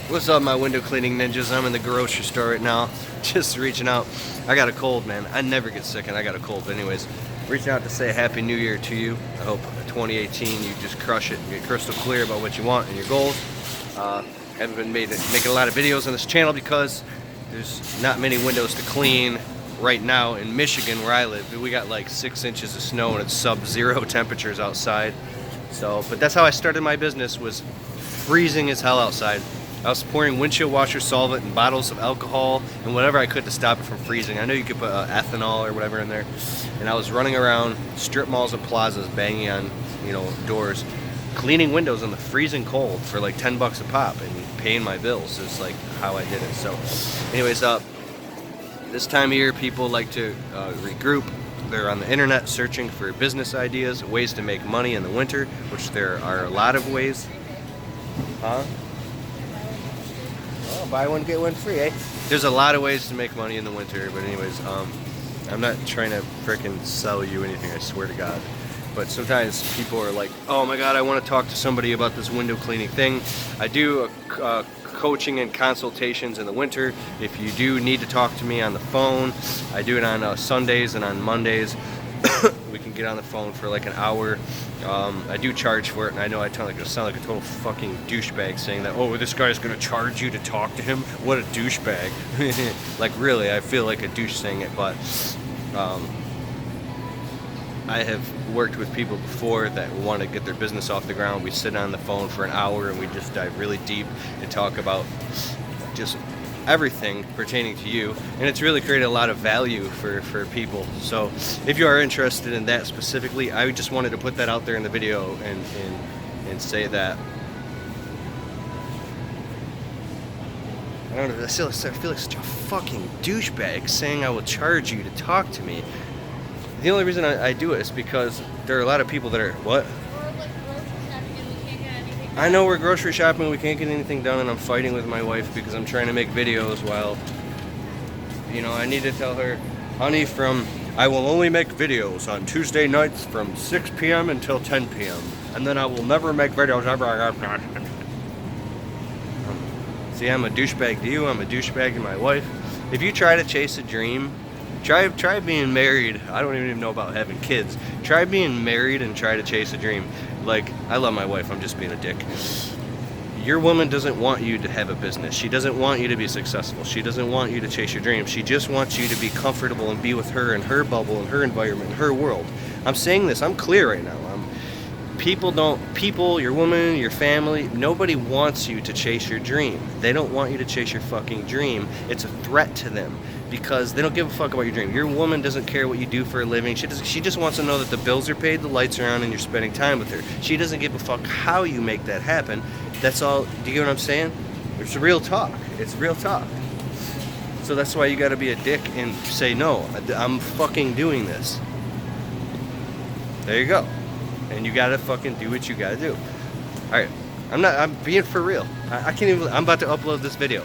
What's up, my window cleaning ninjas? I'm in the grocery store right now, just reaching out. I got a cold, man. I never get sick, and I got a cold. But anyways, reaching out to say Happy New Year to you. I hope 2018 you just crush it and get crystal clear about what you want and your goals. Haven't been making a lot of videos on this channel because there's not many windows to clean right now in Michigan where I live. We got like 6 inches of snow and it's sub-zero temperatures outside. So, but that's how I started my business, was freezing as hell outside. I was pouring windshield washer solvent and bottles of alcohol and whatever I could to stop it from freezing. I know you could put ethanol or whatever in there. And I was running around strip malls and plazas banging on, doors, cleaning windows in the freezing cold for like 10 bucks a pop and paying my bills is like how I did it. So anyways, this time of year people like to regroup. They're on the internet searching for business ideas, ways to make money in the winter, which there are a lot of ways. Buy one, get one free, eh? There's a lot of ways to make money in the winter, but anyways, I'm not trying to frickin' sell you anything, I swear to God. But sometimes people are like, oh my God, I want to talk to somebody about this window cleaning thing. I do coaching and consultations in the winter. If you do need to talk to me on the phone, I do it on Sundays and on Mondays. We can get on the phone for like an hour. I do charge for it, and I know I sound like a total fucking douchebag saying that, oh, this guy's gonna charge you to talk to him? What a douchebag. Like, really, I feel like a douche saying it, but I have worked with people before that want to get their business off the ground. We sit on the phone for an hour and we just dive really deep and talk about just everything pertaining to you, and it's really created a lot of value for people. So if you are interested in that specifically, I just wanted to put that out there in the video and say that. I don't know, I feel like such a fucking douchebag saying I will charge you to talk to me. The only reason I do it is because there are a lot of people that are, what? I know we're grocery shopping, we can't get anything done, and I'm fighting with my wife because I'm trying to make videos while, I need to tell her, honey, I will only make videos on Tuesday nights from 6 p.m. until 10 p.m. and then I will never make videos ever. See, I'm a douchebag to you, I'm a douchebag to my wife. If you try to chase a dream, try being married. I don't even know about having kids. Try being married and try to chase a dream. Like, I love my wife, I'm just being a dick. Your woman doesn't want you to have a business. She doesn't want you to be successful. She doesn't want you to chase your dreams. She just wants you to be comfortable and be with her in her bubble, in her environment, in her world. I'm saying this, I'm clear right now. People, your woman, your family, nobody wants you to chase your dream. They don't want you to chase your fucking dream. It's a threat to them because they don't give a fuck about your dream. Your woman doesn't care what you do for a living. She just wants to know that the bills are paid, the lights are on, and you're spending time with her. She doesn't give a fuck how you make that happen. That's all. Do you get what I'm saying? It's real talk. It's real talk. So that's why you gotta be a dick and say, no, I'm fucking doing this. There you go. And you gotta fucking do what you gotta do. Alright, I'm being for real. I can't even, I'm about to upload this video.